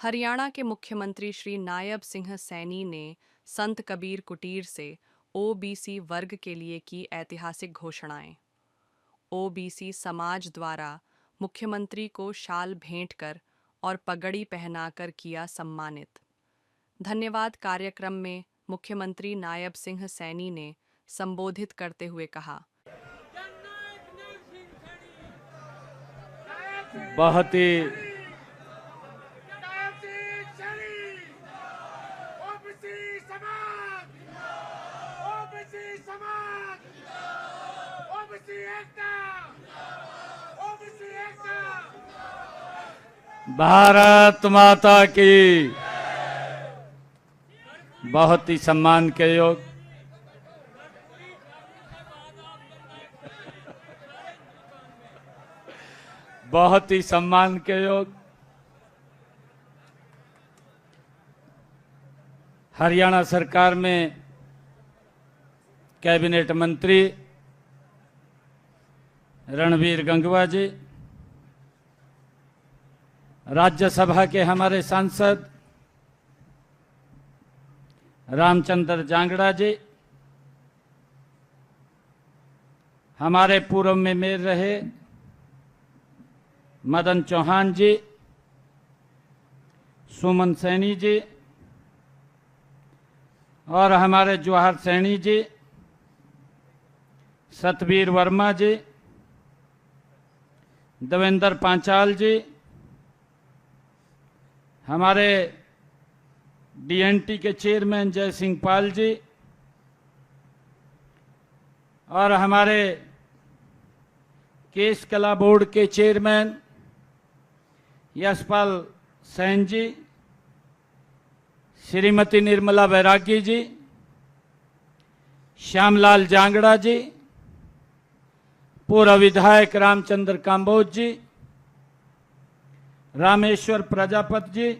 हरियाणा के मुख्यमंत्री श्री नायब सिंह सैनी ने संत कबीर कुटीर से ओबीसी वर्ग के लिए की ऐतिहासिक घोषणाएं। ओबीसी समाज द्वारा मुख्यमंत्री को शाल भेंट कर और पगड़ी पहनाकर किया सम्मानित। धन्यवाद कार्यक्रम में मुख्यमंत्री नायब सिंह सैनी ने संबोधित करते हुए कहा, बहुत ही भारत माता की बहुत ही सम्मान के योग बहुत ही सम्मान के योग हरियाणा सरकार में कैबिनेट मंत्री रणबीर गंगवा जी, राज्यसभा के हमारे सांसद रामचंद्र जांगड़ा जी, हमारे पूर्व में मेयर रहे मदन चौहान जी, सुमन सैनी जी और हमारे जवाहर सैनी जी, सतबीर वर्मा जी, देवेंद्र पांचाल जी, हमारे डीएनटी के चेयरमैन जय सिंह पाल जी और हमारे केस कला बोर्ड के चेयरमैन यशपाल सैन जी, श्रीमती निर्मला बैरागी जी, श्यामलाल जांगड़ा जी, पूर्व विधायक रामचंद्र काम्बोज जी, रामेश्वर प्रजापति जी,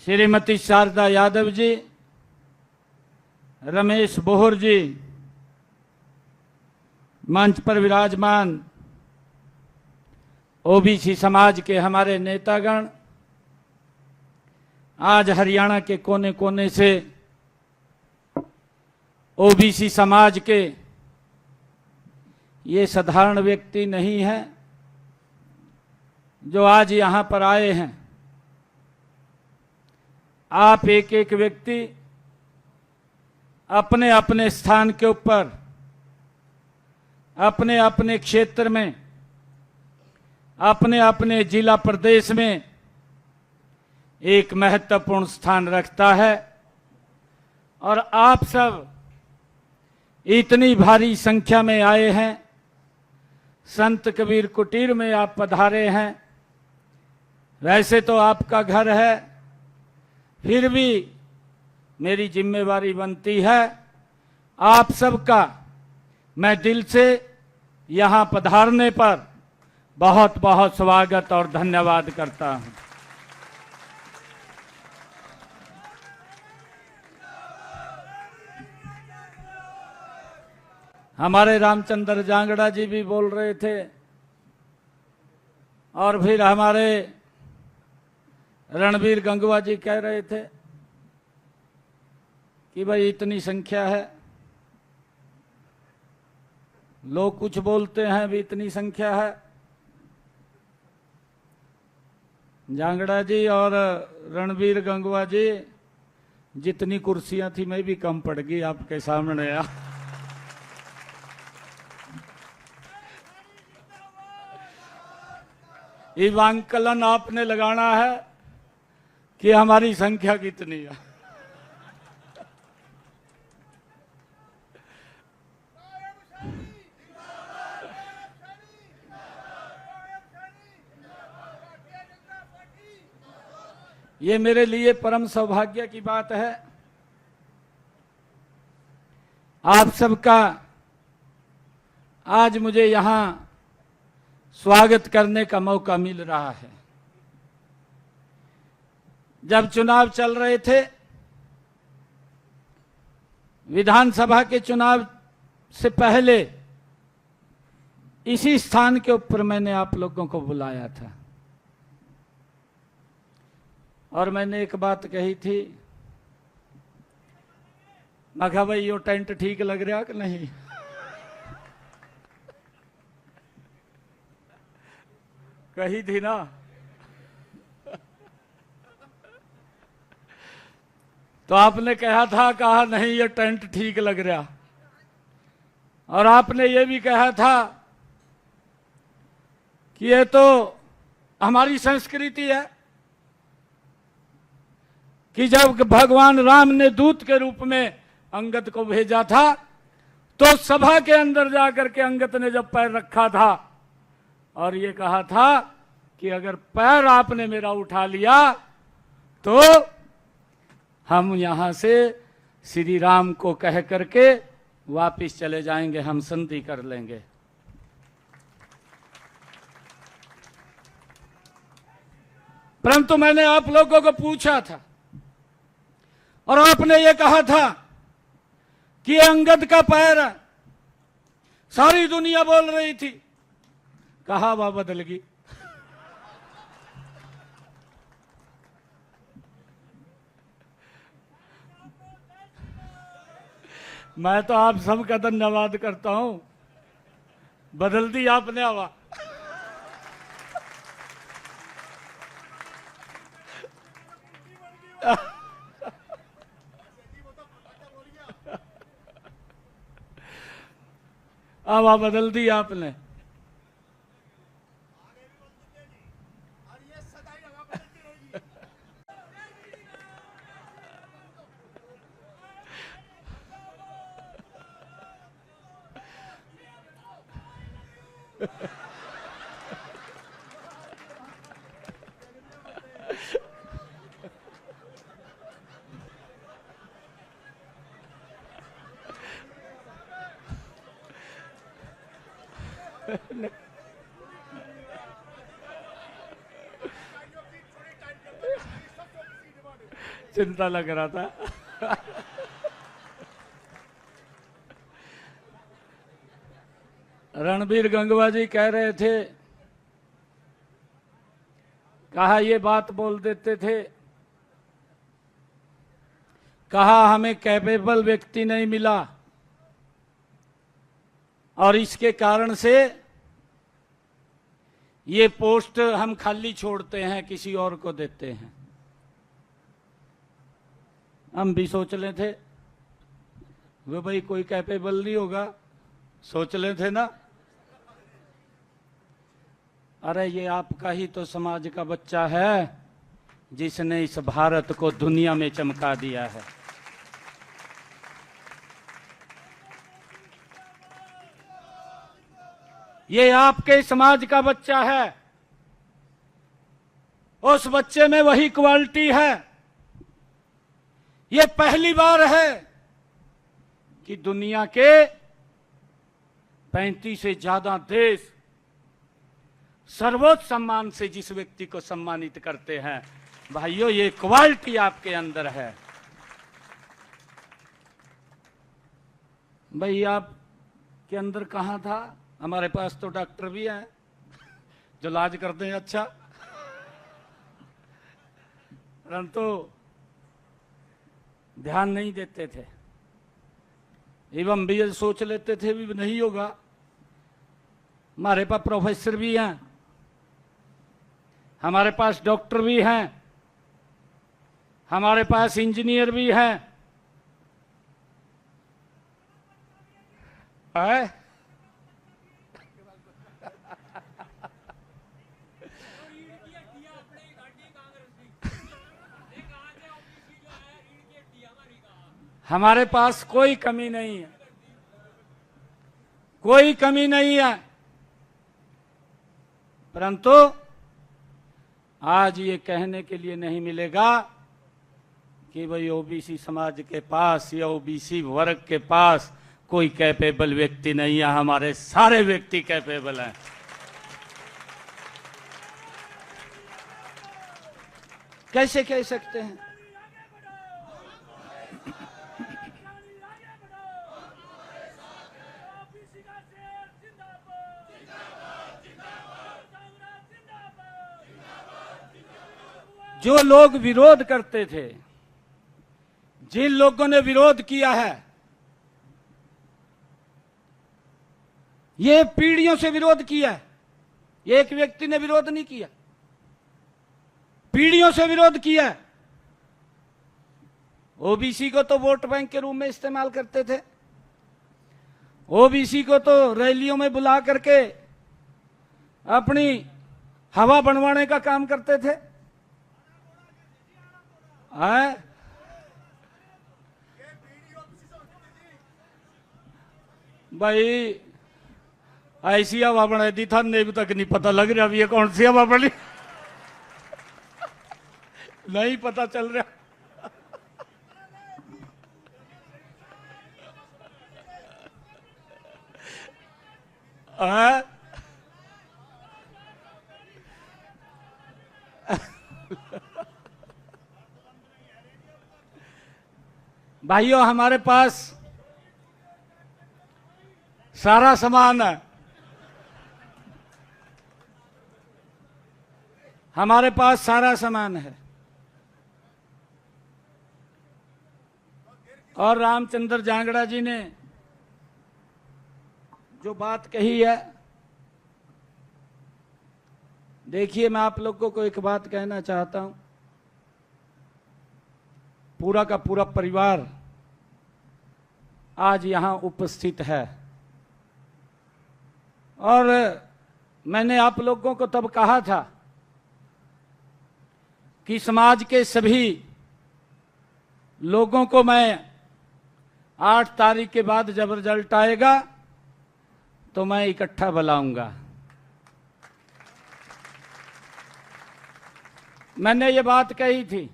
श्रीमती शारदा यादव जी, रमेश बोहर जी, मंच पर विराजमान ओबीसी समाज के हमारे नेतागण, आज हरियाणा के कोने कोने से ओबीसी समाज के ये साधारण व्यक्ति नहीं हैं जो आज यहां पर आए हैं। आप एक एक व्यक्ति अपने अपने स्थान के ऊपर, अपने अपने क्षेत्र में, अपने अपने जिला प्रदेश में एक महत्वपूर्ण स्थान रखता है और आप सब इतनी भारी संख्या में आए हैं, संत कबीर कुटीर में आप पधारे हैं। वैसे तो आपका घर है, फिर भी मेरी जिम्मेवारी बनती है आप सबका मैं दिल से यहां पधारने पर बहुत बहुत स्वागत और धन्यवाद करता हूं। हमारे रामचंद्र जांगड़ा जी भी बोल रहे थे और फिर हमारे रणबीर गंगवा जी कह रहे थे कि भाई इतनी संख्या है, लोग कुछ बोलते हैं भी इतनी संख्या है। जांगड़ा जी और रणबीर गंगवा जी, जितनी कुर्सियां थी मैं भी कम पड़ गई आपके सामने। इस आंकलन आपने लगाना है कि हमारी संख्या कितनी है। ये मेरे लिए परम सौभाग्य की बात है। आप सबका आज मुझे यहां स्वागत करने का मौका मिल रहा है। जब चुनाव चल रहे थे, विधानसभा के चुनाव से पहले इसी स्थान के ऊपर मैंने आप लोगों को बुलाया था। और मैंने एक बात कही थी, मैं कहा भाई यो टेंट ठीक लग रहा कि नहीं। कही थी ना। तो आपने कहा नहीं ये टेंट ठीक लग रहा, और आपने ये भी कहा था कि ये तो हमारी संस्कृति है कि जब भगवान राम ने दूत के रूप में अंगद को भेजा था, तो सभा के अंदर जाकर के अंगद ने जब पैर रखा था और ये कहा था कि अगर पैर आपने मेरा उठा लिया तो हम यहां से श्री राम को कह करके वापिस चले जाएंगे, हम संधि कर लेंगे। परंतु मैंने आप लोगों को पूछा था और आपने ये कहा था कि अंगद का पैर है। सारी दुनिया बोल रही थी, कहा वह बदल गई। मैं तो आप सबका धन्यवाद करता हूं, बदल दी आपने हवा। हवा बदल दी आपने। चिंता लग रहा था। रणबीर गंगवा जी कह रहे थे, कहा ये बात बोल देते थे, कहा हमें कैपेबल व्यक्ति नहीं मिला और इसके कारण से ये पोस्ट हम खाली छोड़ते हैं, किसी और को देते हैं। हम भी सोच ले थे वो भाई कोई कैपेबल नहीं होगा, सोच ले थे ना। अरे ये आपका ही तो समाज का बच्चा है जिसने इस भारत को दुनिया में चमका दिया है। ये आपके समाज का बच्चा है। उस बच्चे में वही क्वालिटी है। ये पहली बार है कि दुनिया के 35 से ज्यादा देश सर्वोच्च सम्मान से जिस व्यक्ति को सम्मानित करते हैं। भाइयों, ये क्वालिटी आपके अंदर है। भाई आपके अंदर कहां था? हमारे पास तो डॉक्टर भी हैं जो इलाज करते हैं अच्छा, परंतु ध्यान नहीं देते थे। एवं भी सोच लेते थे भी नहीं होगा। हमारे पास प्रोफेसर भी हैं, हमारे पास डॉक्टर भी हैं, हमारे पास इंजीनियर भी हैं। हमारे पास कोई कमी नहीं है, कोई कमी नहीं है। परंतु आज ये कहने के लिए नहीं मिलेगा कि भाई ओबीसी समाज के पास या ओबीसी वर्ग के पास कोई कैपेबल व्यक्ति नहीं है। हमारे सारे व्यक्ति कैपेबल हैं। कैसे कह सकते हैं? जो लोग विरोध करते थे, जिन लोगों ने विरोध किया है, ये पीढ़ियों से विरोध किया है। एक व्यक्ति ने विरोध नहीं किया, पीढ़ियों से विरोध किया है। ओबीसी को तो वोट बैंक के रूप में इस्तेमाल करते थे, ओबीसी को तो रैलियों में बुला करके अपनी हवा बनवाने का काम करते थे। भाई ऐसी हवा बना दी था, ने भी तक नहीं पता लग रहा अभी ये कौन सी हवा बनी। नहीं पता चल रहा। भाइयों, हमारे पास सारा सामान है, हमारे पास सारा सामान है। और रामचंद्र जांगड़ा जी ने जो बात कही है, देखिए, मैं आप लोगों को एक बात कहना चाहता हूं। पूरा का पूरा परिवार आज यहां उपस्थित है, और मैंने आप लोगों को तब कहा था कि समाज के सभी लोगों को मैं 8 तारीख के बाद जब रिजल्ट आएगा तो मैं इकट्ठा बुलाऊंगा। मैंने ये बात कही थी,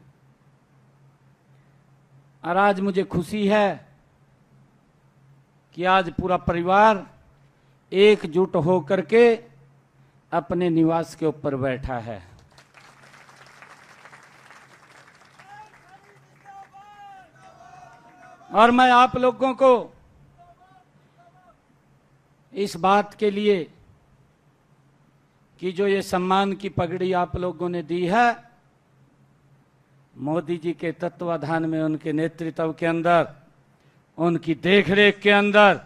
और आज मुझे खुशी है कि आज पूरा परिवार एकजुट होकर के अपने निवास के ऊपर बैठा है। और मैं आप लोगों को इस बात के लिए कि जो ये सम्मान की पगड़ी आप लोगों ने दी है, मोदी जी के तत्वाधान में, उनके नेतृत्व के अंदर, उनकी देखरेख के अंदर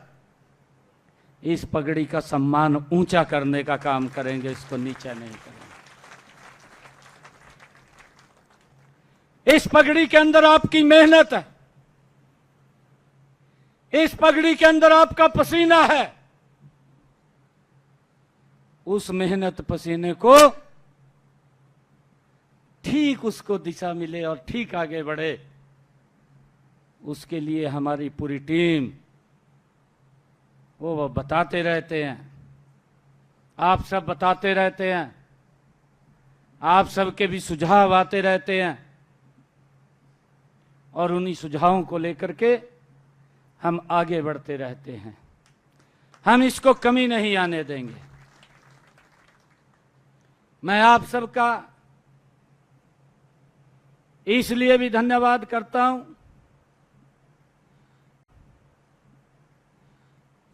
इस पगड़ी का सम्मान ऊंचा करने का काम करेंगे, इसको नीचा नहीं करेंगे। इस पगड़ी के अंदर आपकी मेहनत है, इस पगड़ी के अंदर आपका पसीना है। उस मेहनत पसीने को ठीक उसको दिशा मिले और ठीक आगे बढ़े, उसके लिए हमारी पूरी टीम वो बताते रहते हैं, आप सब बताते रहते हैं, आप सबके भी सुझाव आते रहते हैं, और उन्हीं सुझावों को लेकर के हम आगे बढ़ते रहते हैं। हम इसको कमी नहीं आने देंगे। मैं आप सबका इसलिए भी धन्यवाद करता हूं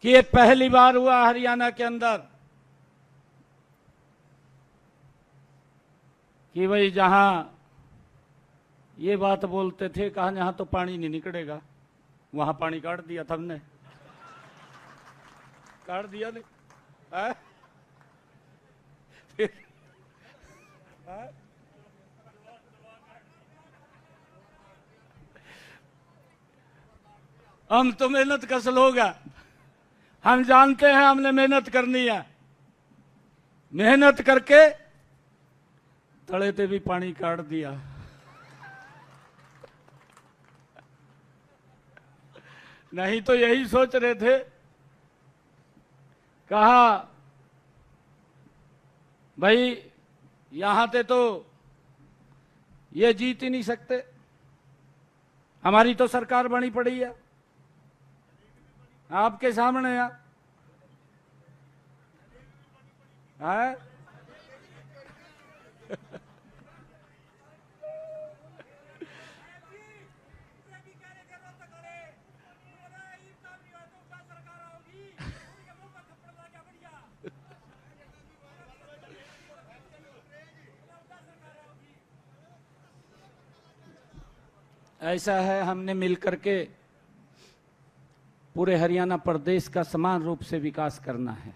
कि ये पहली बार हुआ हरियाणा के अंदर कि भाई जहां ये बात बोलते थे, कहा जहां तो पानी नहीं निकलेगा, वहां पानी काट दिया था हमने। काट दिया नहीं है? फिर हम तो मेहनत कस लोगा, हम जानते हैं हमने मेहनत करनी है। मेहनत करके तले पे भी पानी काट दिया। नहीं तो यही सोच रहे थे, कहा भाई यहां से तो ये जीत ही नहीं सकते, हमारी तो सरकार बनी पड़ी है, आपके सामने है। ऐसा है, हमने मिलकर के पूरे हरियाणा प्रदेश का समान रूप से विकास करना है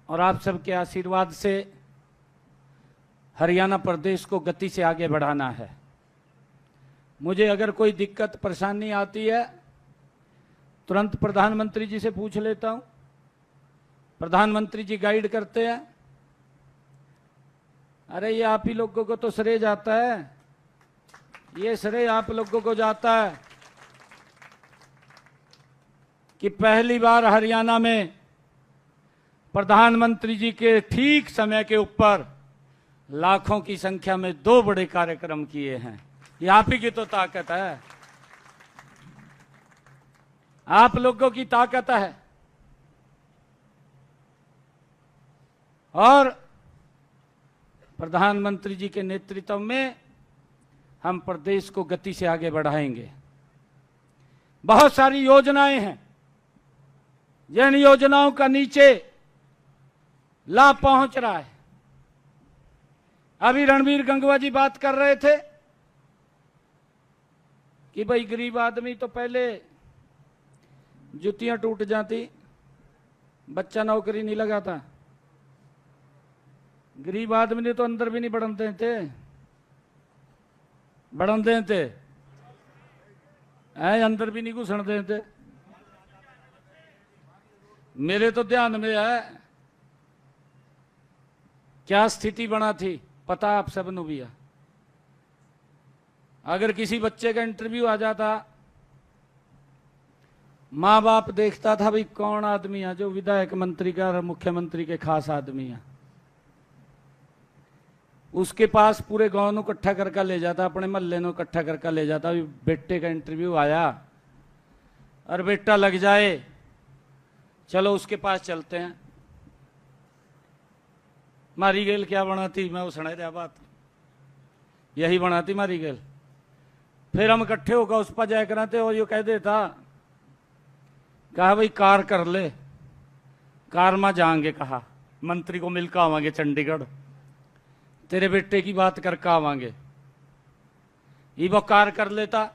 और आप सबके आशीर्वाद से हरियाणा प्रदेश को गति से आगे बढ़ाना है। मुझे अगर कोई दिक्कत परेशानी आती है तुरंत प्रधानमंत्री जी से पूछ लेता हूं, प्रधानमंत्री जी गाइड करते हैं। अरे ये आप ही लोगों को तो श्रेय जाता है, ये श्रेय आप लोगों को जाता है कि पहली बार हरियाणा में प्रधानमंत्री जी के ठीक समय के ऊपर लाखों की संख्या में 2 बड़े कार्यक्रम किए हैं। ये आप ही की तो ताकत है, आप लोगों की ताकत है। और प्रधानमंत्री जी के नेतृत्व में हम प्रदेश को गति से आगे बढ़ाएंगे। बहुत सारी योजनाएं हैं, जिन योजनाओं का नीचे लाभ पहुंच रहा है। अभी रणबीर गंगवा जी बात कर रहे थे कि भाई गरीब आदमी तो पहले जुतियां टूट जाती, बच्चा नौकरी नहीं लगाता। गरीब आदमी ने तो अंदर भी नहीं बढ़न देते, बढ़न देते अंदर भी नहीं घुसन देते। मेरे तो ध्यान में है क्या स्थिति बना थी, पता आप सबनों भी है। अगर किसी बच्चे का इंटरव्यू आ जाता, माँ बाप देखता था भाई कौन आदमी है जो विधायक मंत्री का और मुख्यमंत्री के खास आदमी है, उसके पास पूरे गांव को इकट्ठा करके ले जाता, अपने मोहल्ले को इकट्ठा करके ले जाता। बेटे का इंटरव्यू आया और बेटा लग जाए, चलो उसके पास चलते हैं। मारी गेल क्या बनाती, मैं सुना रहा बात, यही बनाती मारी गेल। फिर हम इकट्ठे होकर उस पर जाया कराते और यो कह देता, कहा भाई कार कर ले, कार में जाएंगे, कहा मंत्री को मिलकर आवांगे चंडीगढ़, तेरे बेटे की बात करके आवांगे। ये वो कार कर लेता,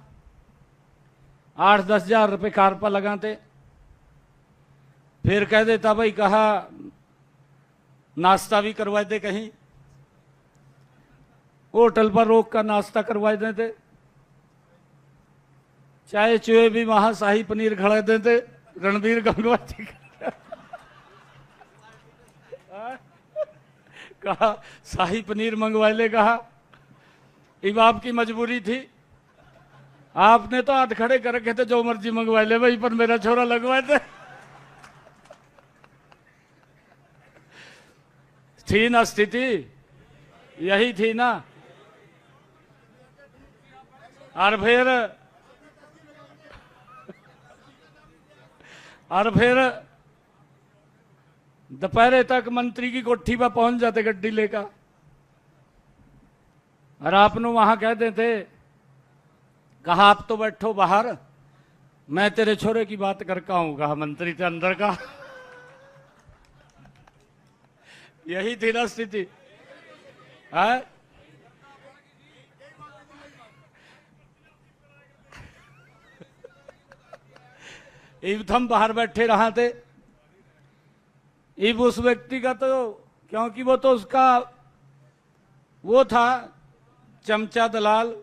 8-10 हजार रुपये कार पर लगाते। फिर कह देता भाई कहा नाश्ता भी करवा दे, कहीं होटल पर रोक कर नाश्ता करवा देते, चाय चुए भी वहां शाही पनीर खड़ा देते रणबीर गंगवा जी कहा शाही पनीर मंगवा ले, कहा इब आपकी मजबूरी थी, आपने तो हाथ खड़े कर रखे थे जो मर्जी मंगवा ले भाई, पर मेरा छोरा लगवाए थे। थी ना स्थिति, यही थी ना। और फिर दोपहर तक मंत्री की कोठी पर पहुंच जाते गड्डी लेकर, और आपने वहां कह देते, कहा आप तो बैठो बाहर, मैं तेरे छोरे की बात करके आऊं, कहा मंत्री थे अंदर का। यही थी ना स्थिति है। इब हम बाहर बैठे रहा थे, इब उस व्यक्ति का तो, क्योंकि वो तो उसका वो था चमचा दलाल,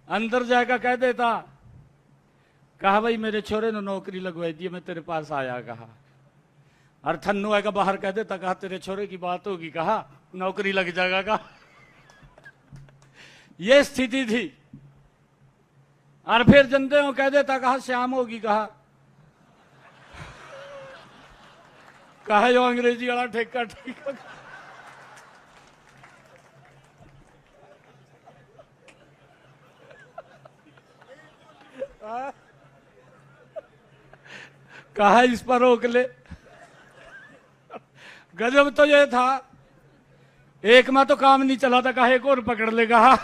अंदर जाकर कह देता, कहा भाई मेरे छोरे ने नौकरी लगवाई दी, मैं तेरे पास आया, कहा। और थन्नू आएगा बाहर कह देता, कहा तेरे छोरे की बात होगी, कहा नौकरी लग जाएगा, कहा। ये स्थिति थी। और फिर जनते हो कह देता, कहा शाम होगी, कहा जो अंग्रेजी वाला ठेका ठेका। कहा इस पर रोक ले। गजब तो ये था, एक में तो काम नहीं चला था, कहा एक और पकड़ ले, कहा।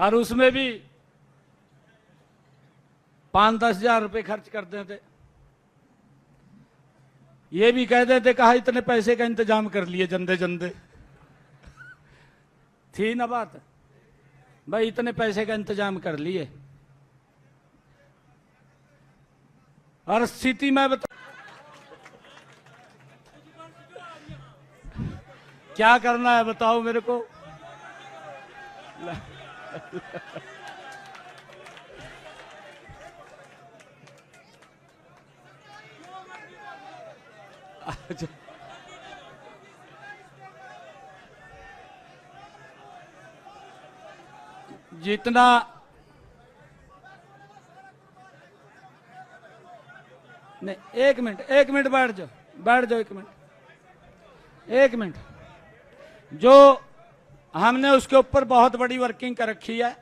और उसमें भी 5-10 हजार रुपये खर्च कर देते। ये भी कह देते कहा इतने पैसे का इंतजाम कर लिए जंदे जंदे। थी ना बात भाई, इतने पैसे का इंतजाम कर लिए। और स्थिति में बता क्या करना है बताओ मेरे को। जितना नहीं, एक मिनट बैठ जाओ, एक मिनट। जो हमने उसके ऊपर बहुत बड़ी वर्किंग कर रखी है,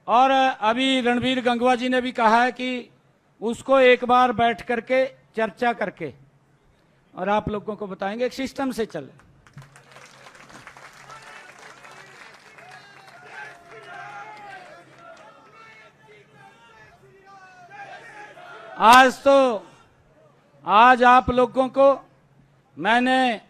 और अभी रणबीर गंगवा जी ने भी कहा है कि उसको एक बार बैठ करके चर्चा करके और आप लोगों को बताएंगे, एक सिस्टम से चले। आज आप लोगों को मैंने,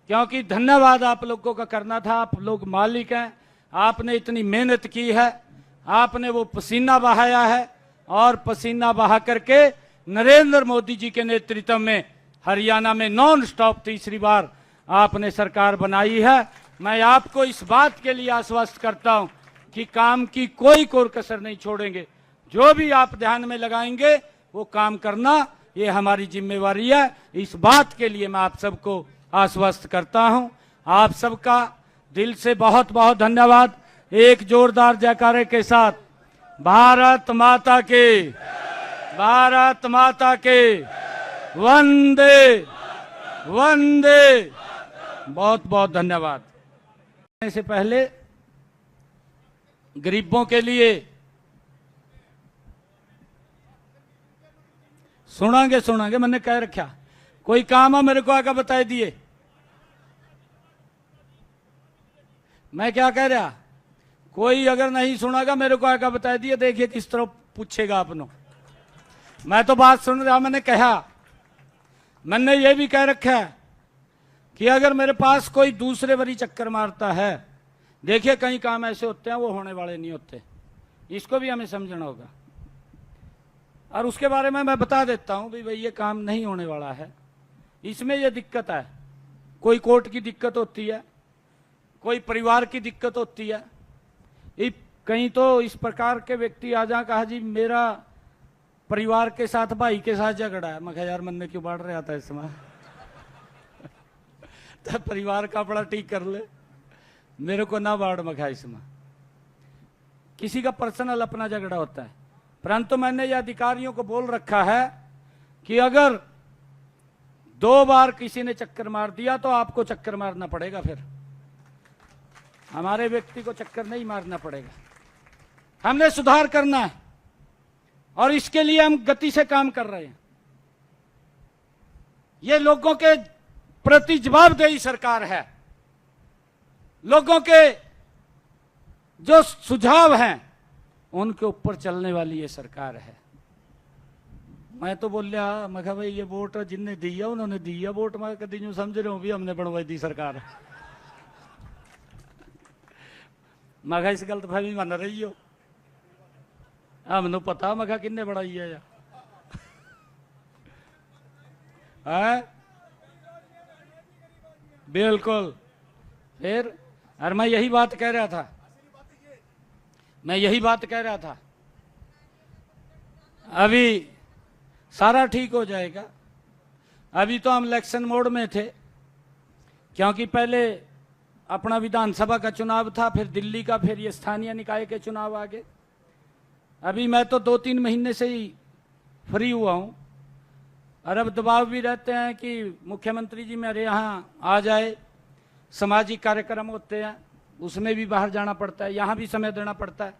क्योंकि धन्यवाद आप लोगों का करना था, आप लोग मालिक हैं, आपने इतनी मेहनत की है, आपने वो पसीना बहाया है, और पसीना बहा करके नरेंद्र मोदी जी के नेतृत्व में हरियाणा में नॉन स्टॉप तीसरी बार आपने सरकार बनाई है। मैं आपको इस बात के लिए आश्वस्त करता हूं कि काम की कोई कोर कसर नहीं छोड़ेंगे। जो भी आप ध्यान में लगाएंगे वो काम करना, ये हमारी जिम्मेवारी है। इस बात के लिए मैं आप सबको आश्वस्त करता हूं। आप सबका दिल से बहुत बहुत धन्यवाद। एक जोरदार जयकारे के साथ भारत माता के, भारत माता के, वंदे वंदे। बहुत बहुत धन्यवाद। इससे पहले गरीबों के लिए सुनांगे मैंने कह रखा, कोई काम है मेरे को आकर बता दिए। मैं क्या कह रहा, कोई अगर नहीं सुनागा मेरे को आकर बता दिए। देखिए किस तरह पूछेगा आपनो। मैं तो बात सुन रहा, मैंने कहा, मैंने ये भी कह रखा है कि अगर मेरे पास कोई दूसरे बड़ी चक्कर मारता है, देखिए कई काम ऐसे होते हैं वो होने वाले नहीं होते, इसको भी हमें समझना होगा। और उसके बारे में मैं बता देता हूं भी भाई ये काम नहीं होने वाला है, इसमें ये दिक्कत है। कोई कोर्ट की दिक्कत होती है, कोई परिवार की दिक्कत होती है। कहीं तो इस प्रकार के व्यक्ति आ जा, कहा जी मेरा परिवार के साथ, भाई के साथ झगड़ा है। मैं कहा यार मन ने क्यों बढ़ रहा था इसमें तो परिवार का बड़ा ठीक कर ले, मेरे को ना बाढ़ मखा। इसमें किसी का पर्सनल अपना झगड़ा होता है, परंतु मैंने ये अधिकारियों को बोल रखा है कि अगर 2 बार किसी ने चक्कर मार दिया तो आपको चक्कर मारना पड़ेगा। फिर हमारे व्यक्ति को चक्कर नहीं मारना पड़ेगा। हमने सुधार करना है और इसके लिए हम गति से काम कर रहे हैं। ये लोगों के प्रति जवाबदेही सरकार है। लोगों के जो सुझाव हैं उनके ऊपर चलने वाली ये सरकार है। मैं तो बोल रहा, मैं कहा भाई ये वोट जिनने दिया उन्होंने दिया वोट, मैं कभी यूं समझ रहा हूं भी हमने बनवाई दी सरकार। मैं कहा इस गलतफहमी मन रही हो, हमने पता मैं कहा किन्ने बढ़ाई है या बिल्कुल। फिर और मैं यही बात कह रहा था, अभी सारा ठीक हो जाएगा। अभी तो हम इलेक्शन मोड में थे, क्योंकि पहले अपना विधानसभा का चुनाव था, फिर दिल्ली का, फिर ये स्थानीय निकाय के चुनाव आ गए। अभी मैं तो 2-3 महीने से ही फ्री हुआ हूं, और अब दबाव भी रहते हैं कि मुख्यमंत्री जी मेरे यहाँ आ जाए। सामाजिक कार्यक्रम होते हैं उसमें भी बाहर जाना पड़ता है, यहाँ भी समय देना पड़ता है।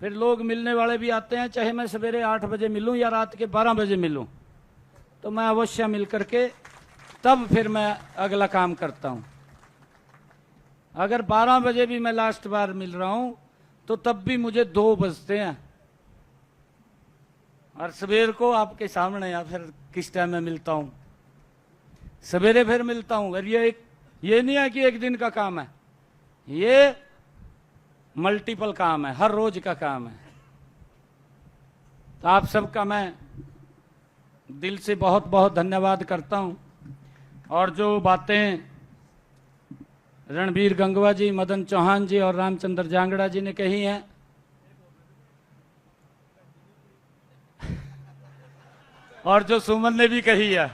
फिर लोग मिलने वाले भी आते हैं, चाहे मैं सवेरे 8 बजे मिलूं या रात के 12 बजे मिलूं, तो मैं अवश्य मिल करके तब फिर मैं अगला काम करता हूं। अगर 12 बजे भी मैं लास्ट बार मिल रहा हूं तो तब भी मुझे 2 बजते हैं, और सवेर को आपके सामने या फिर किस टाइम में मिलता हूं, सवेरे फिर मिलता हूं। और ये नहीं है कि एक दिन का काम है, ये मल्टीपल काम है, हर रोज का काम है। तो आप सबका मैं दिल से बहुत बहुत धन्यवाद करता हूं। और जो बातें रणबीर गंगवा जी, मदन चौहान जी और रामचंद्र जांगड़ा जी ने कही हैं, और जो सुमन ने भी कही है,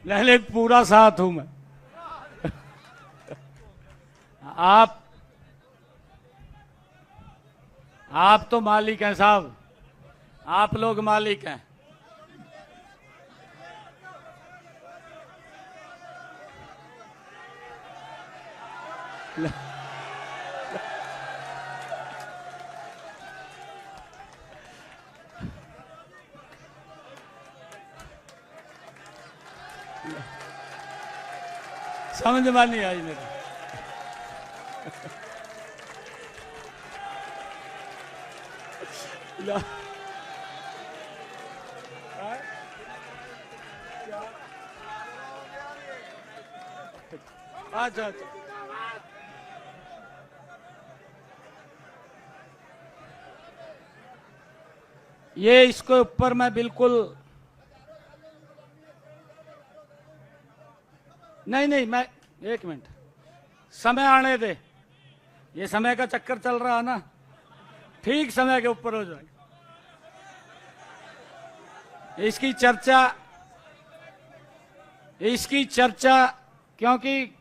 लेकिन पूरा साथ हूं मैं। आप तो मालिक हैं साहब, आप लोग मालिक हैं। समझ में नहीं आई मेरे। अच्छा अच्छा, ये इसके ऊपर मैं बिल्कुल नहीं, मैं एक मिनट, समय आने दे, ये समय का चक्कर चल रहा है ना, ठीक समय के ऊपर हो जाएगा। इसकी चर्चा क्योंकि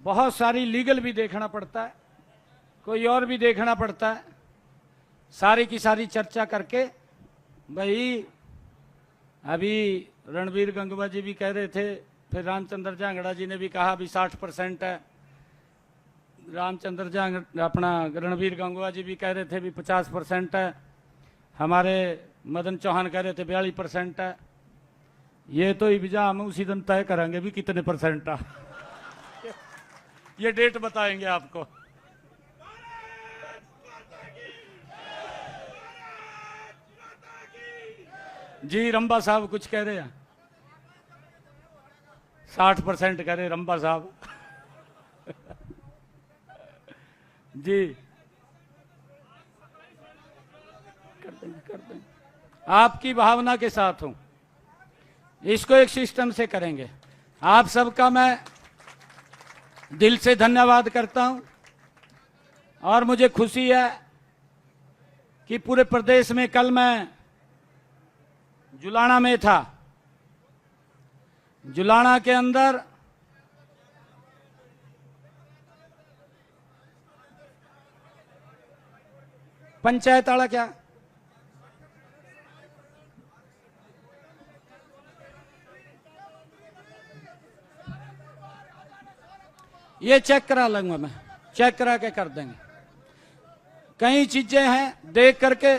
बहुत सारी लीगल भी देखना पड़ता है, कोई और भी देखना पड़ता है, सारी की सारी चर्चा करके भाई, अभी रणबीर गंगवा जी भी कह रहे थे, फिर रामचंद्र जांगड़ा जी ने भी कहा अभी 60% है, अपना रणबीर गंगवा जी भी कह रहे थे भी 50% है, हमारे मदन चौहान कह रहे थे 42% है। ये तो इब्जा हम उसी दिन तय करेंगे भी कितने परसेंट है। ये डेट बताएंगे आपको। जी रंबा साहब कुछ कह रहे हैं, 60% कह रहे रंबा साहब। जी कर देंगे। आपकी भावना के साथ हूं, इसको एक सिस्टम से करेंगे। आप सबका मैं दिल से धन्यवाद करता हूं, और मुझे खुशी है कि पूरे प्रदेश में, कल मैं जुलाना में था, जुलाना के अंदर पंचायत आड़ा क्या, ये चेक करा लूंगा मैं, चेक करा के कर देंगे। कई चीजें हैं देख करके,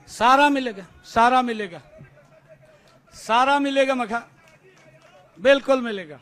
सारा मिलेगा, सारा मिलेगा, सारा मिलेगा मखा, बिल्कुल मिलेगा।